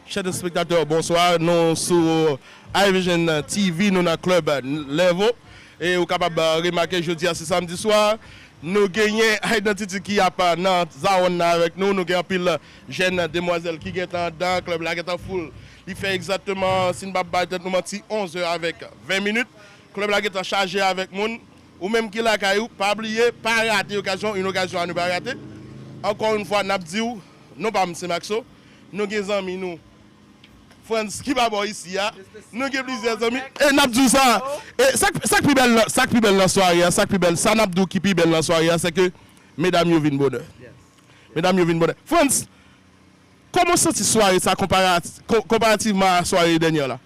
Chers spectateurs, bonsoir. Nous sur iVision TV, nous dans le club Level. Et vous êtes capable de remarquer jeudi à ce samedi soir. Nous gagnons identité qui a pas dans Zaon avec nous. Nous gagnons pile jeune demoiselle qui est dans le club là qui est en full. Il fait exactement, si nous nous menti 11 h avec 20 minutes. Le club là qui est chargé avec nous. Ou même qui l'a caillou, pas oublier, pas rater une occasion à ne pas rater. Encore une fois, nous disons, nous pas M. Maxo, nous avons amis nous. France qui va voir ici, nous avons plusieurs amis. Et nous disons ça. Et ça qui est belle dans la soirée, ça qui est belle, ça n'a pas qui est belle dans la soirée, c'est que mesdames, vous venez bonheur. Mesdames, vous venez bonheur. France, comment cette soirée, ça comparativement à la soirée dernière là?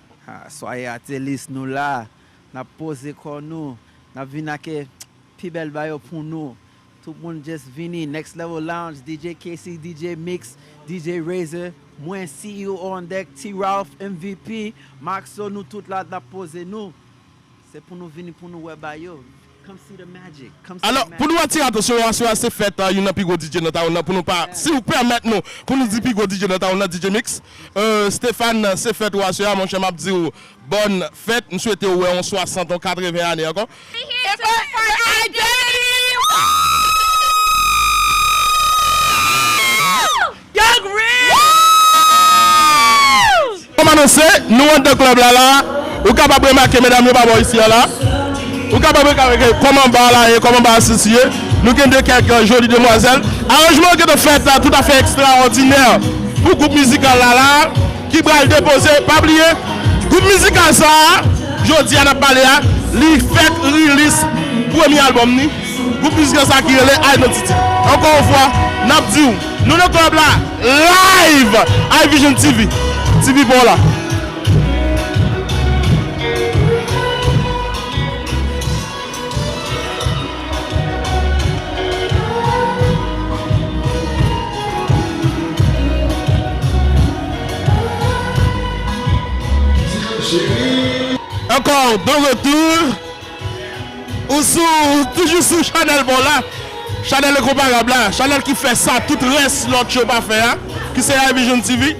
Soirée à Télis, nous là, nous avons posé comme nous. Nous venons avec plus belle baille pour nous. Tout le monde juste venu. Next Level Lounge, DJ KC, DJ Mix, DJ Razor. Moi, CEO on deck, T-Ralph, MVP. Maxo, nous tous là, nous posé nous. C'est pour nous venir pour nous web bayo. Come see the magic. Alors, pour nous attirer attention, c'est fait, il y a un pigo DJ dans pour nous pas. Si vous permettez nous, pour nous dire pigo DJ dans DJ Mix. Stéphane, c'est fait, mon cher Mabdi, bonne fête. Nous souhaitons ouais, on 60 ou 80 années encore. Comme annoncé, nous on deux clubs là, vous capable de remarquer mesdames et messieurs ici là. Vous capable de remarquer comment bas là et comment bas associé. Nous avons quelques jolies demoiselles. Arrangement qui est fait tout à fait extraordinaire pour groupe musical là qui va le déposer. Pas oublier, groupe musical ça, jeudi on a parlé là, li fait release premier album ni. Groupe musical ça qui est identité. Encore une fois, n'a dit nous le club là live iVision TV. TV pour là. Encore de retour, ou toujours sous Chanel bon là, Chanel est comparable là, Chanel qui fait ça, tout le reste l'autre chose pas faire, qui c'est iVision TV.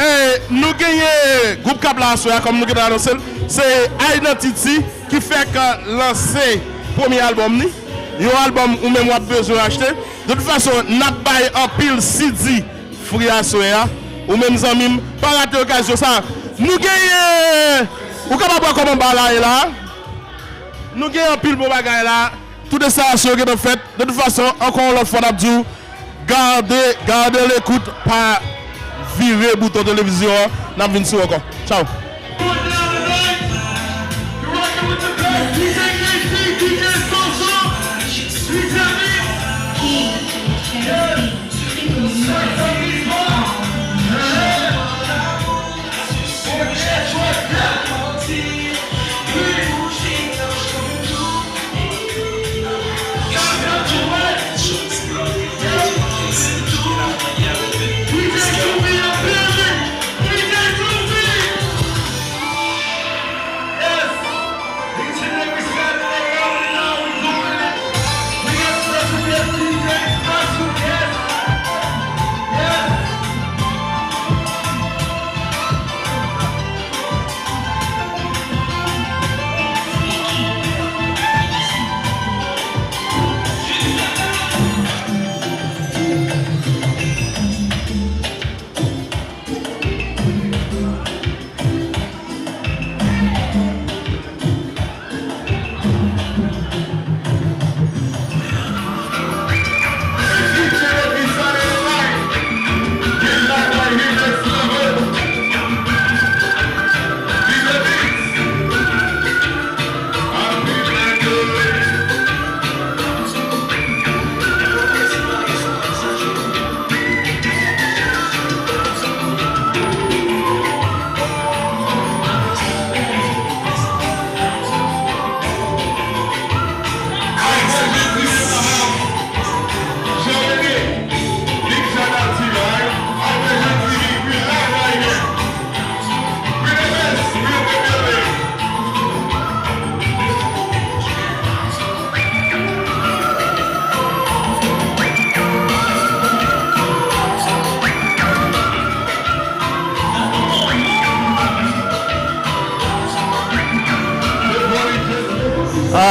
Et nous gagnons groupe Cap là, comme nous avons annoncé, c'est Identity qui fait que lancer premier album, un album où même on besoin d'acheter. De toute façon, n'a pas un pile CD free à soya, ou même amis, pas rater l'occasion ça. Nous gagnons. Vous pouvez voir comment on là. Nous avons un pile pour bagaille là. Tout ça qui est fait. De toute façon, encore une fois, nous gardez l'écoute, pas virer le bouton de télévision. Nous venons sur encore. Ciao. Yeah.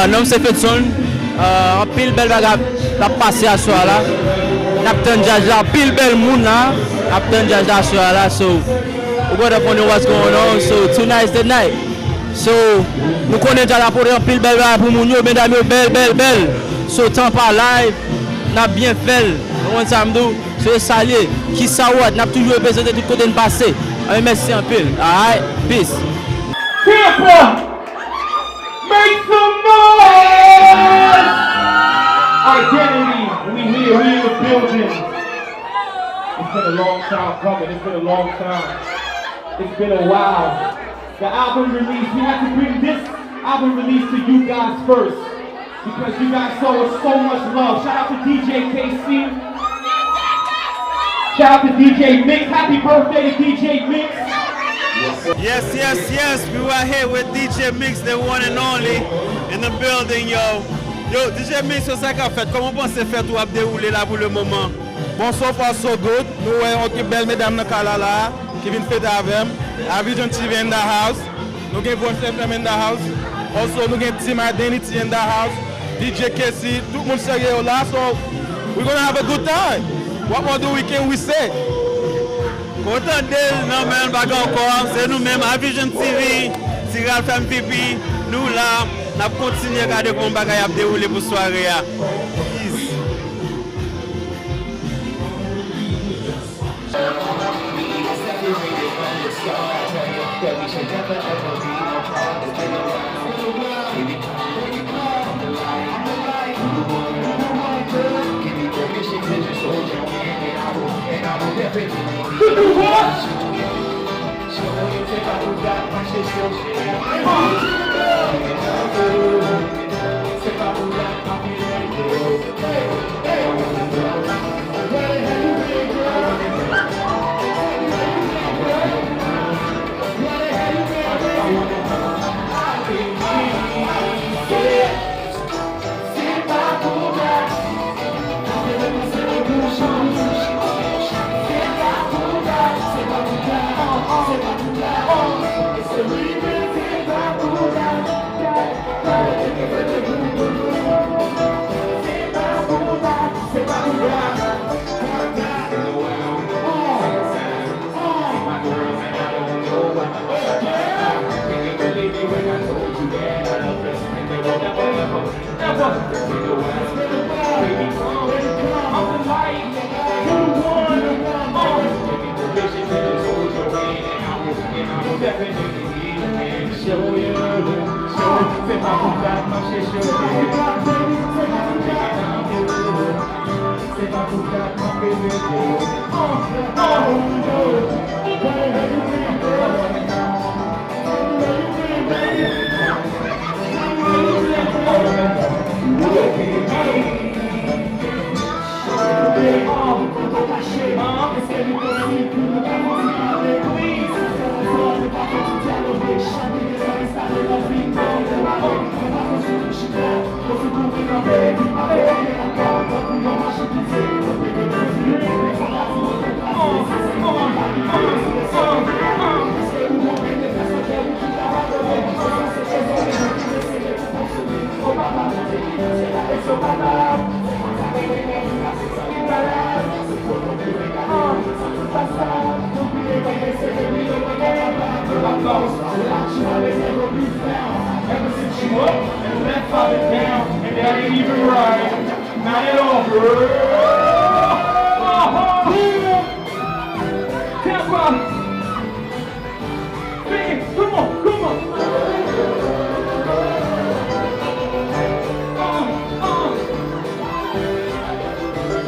nom c'est Fetson. En pile belle bagarre la passé à soir là. Napton jazz là, pile belle moun là. Napton jazz là soir là. So we got to know what's going on. So tonight's the night. So nous connaissons déjà la pour en pile belle bagarre pour moun yo, mesdames, belle. So Tampa live, n'a bien fait. On samedi, c'est salé. Qui ça what, n'a toujours besoin de tout côté de passer. Merci un peu. Alright, peace. Tampa, make some noise! Identity, we here, we in the building. It's been a long time coming, it's been a long time. It's been a while. The album release, we had to bring this album release to you guys first. Because you guys show us so much love. Shout out to DJ KC. Shout out to DJ Mix. Happy birthday to DJ Mix. Yes. We were here with DJ Mix, the one and only, in the building, yo. Yo, DJ Mix, c'est ça qu'a fait. Comment pensez faire tout à dérouler là pour le moment? Bon, so far so good. Nous voyons que belle mesdames dans Kalala qui viennent fêter avec iVision TV in the house. Nous avons Voice FM in the house. Also, nous avons Team Identity in the house. DJ KC, tout le monde sérieux là. So, we're gonna have a good time. What more do we can we say? Content d'elle, non mais pas encore. C'est nous-mêmes, iVision TV, Tiral Femme Pipi, nous là, nous continuons à regarder comment bagaille a déroulé pour soirée. Peace.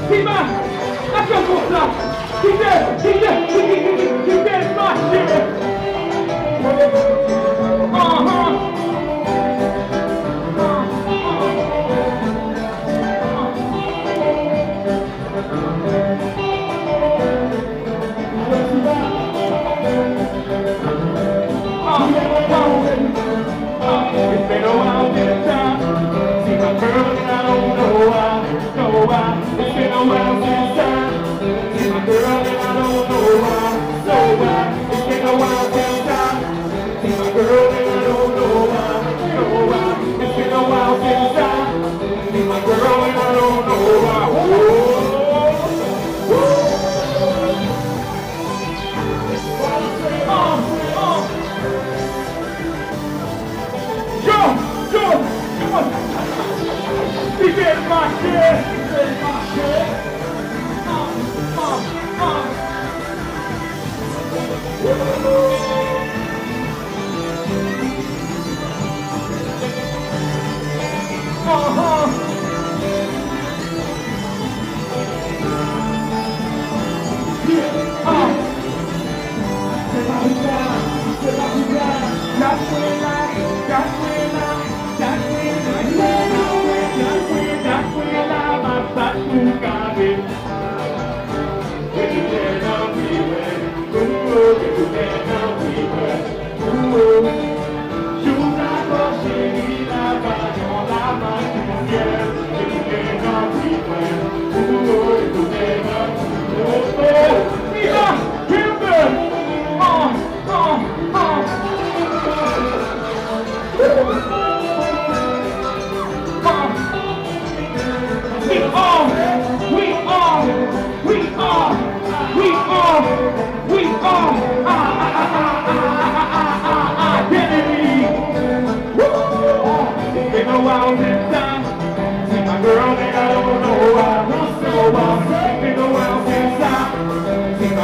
See my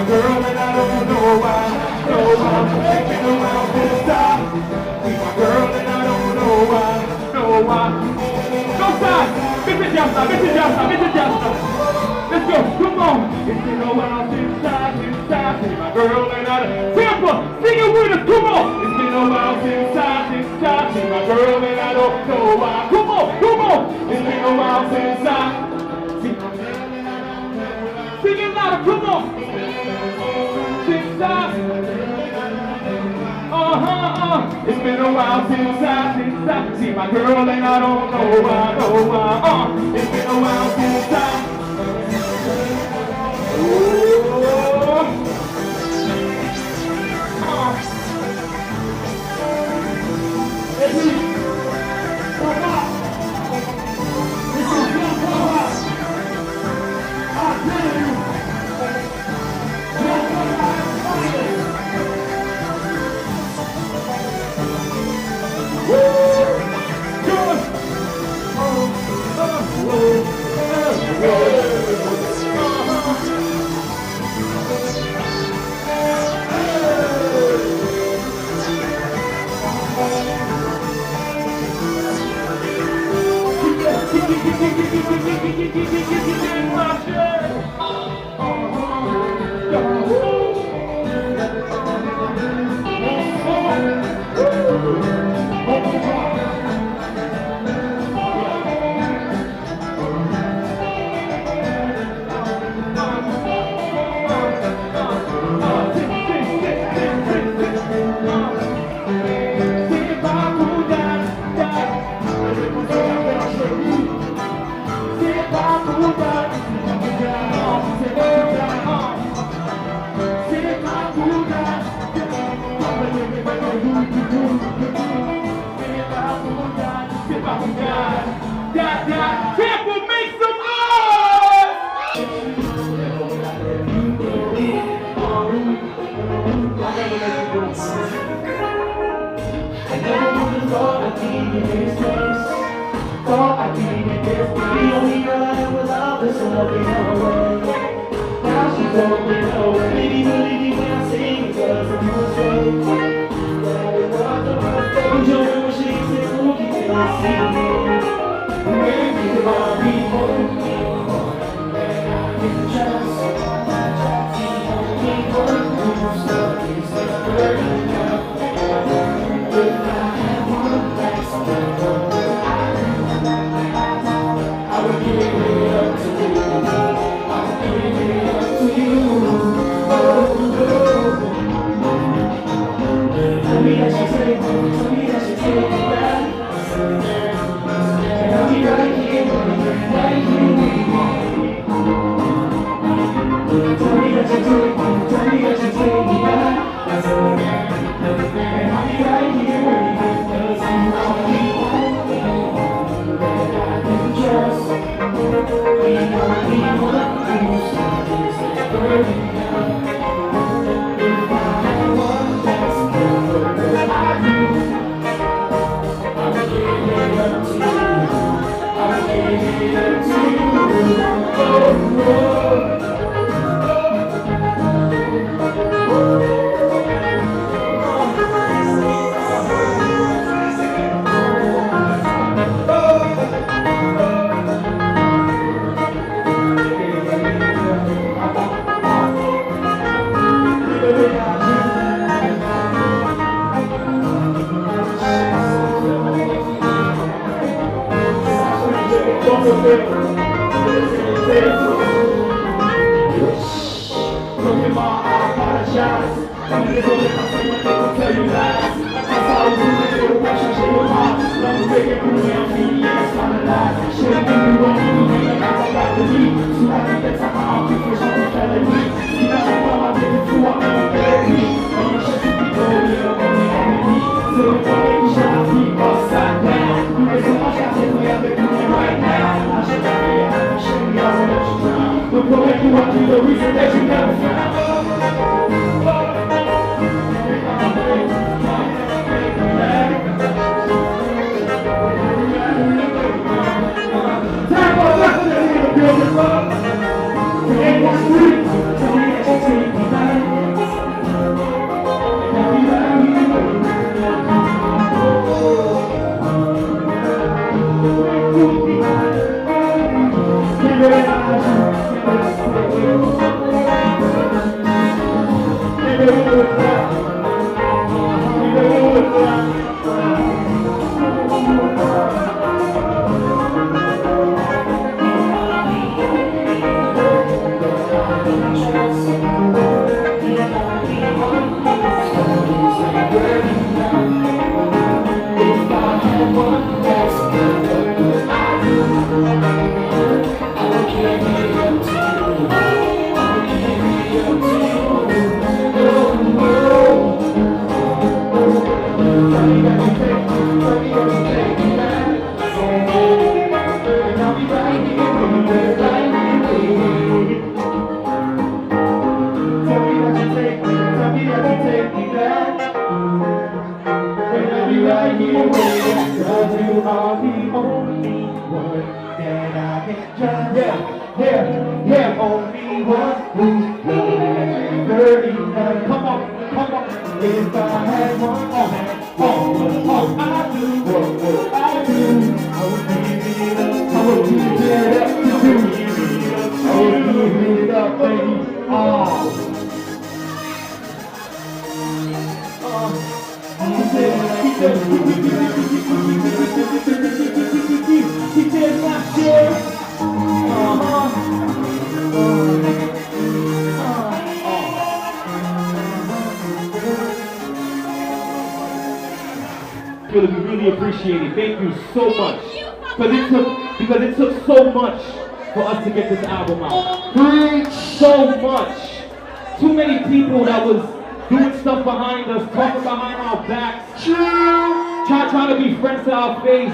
girl and I don't know why. It's been a while since I see my girl and I don't know why. Go side, get it down, Let's go, come on. It's been a while since I see my girl and I Tampa, sing it with us, come on. It's been a while since I see my girl and I don't know why. Come on. It's been a while since I see my girl and I don't know why. Sing it louder, come on. Since it's been a while since I see my girl and I don't know why. It's been a while since I. Tampa, make some noise! I never would have thought I'd be in this place. Thought I'd be in this place. The only girl I ever loved is walking away. Now she's walking away. Maybe believe me when I sing it doesn't do a thing. That it was the first day. I'm joking when she says, look, you can't see me. Maybe I'll be home. And I can just see only one who's stuck is the burden of. If I had one last time, I would give it up to you. I would give it up to you. Tell me that you take me back. And I'll be right here, right here. Tell me that you take me back. And I'll be right here, because you are the one that I can trust. We only want to stop this burning down. If I had one last girl, I do. I would give it up to you. I would give it up to you. Oh. The reason that you never found. Tampa, let's get in the building, love. It ain't no street. Tell me that you take me back. We really appreciate it. Thank you so much. Because it took so much for us to get this album out. So much. Too many people that was doing stuff behind us, talking behind our backs, trying to be friends to our face,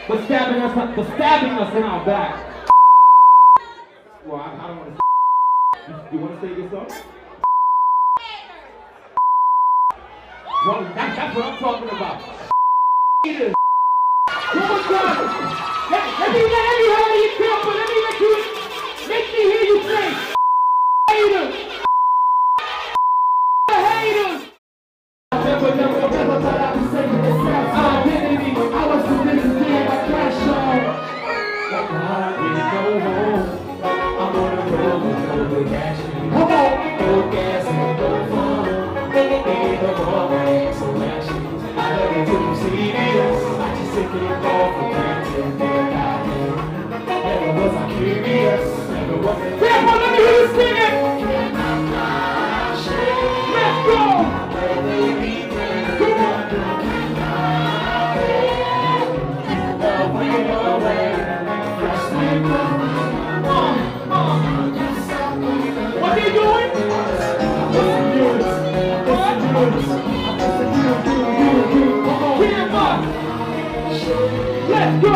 but stabbing us in our back. Well, I don't want to. You want to say this song? Well, that's what I'm talking about. One more time. Let me hear you feel, but let me hear you say, haters. Haters. Never thought I would say this. Identity. I was too busy getting my cash on. Like a heart didn't go home. I'm on the road with no action. Come on. No gas and no fun. Ain't no more some actions. I never took serious. I just take it all for granted. Never was I curious. Never was I. Grandma, let me hear you sing it. Let's go. What they doing? Let's go!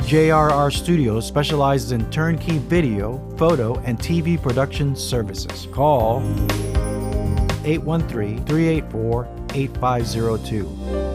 JRR Studios specializes in turnkey video, photo, and TV production services. Call 813-384-8502.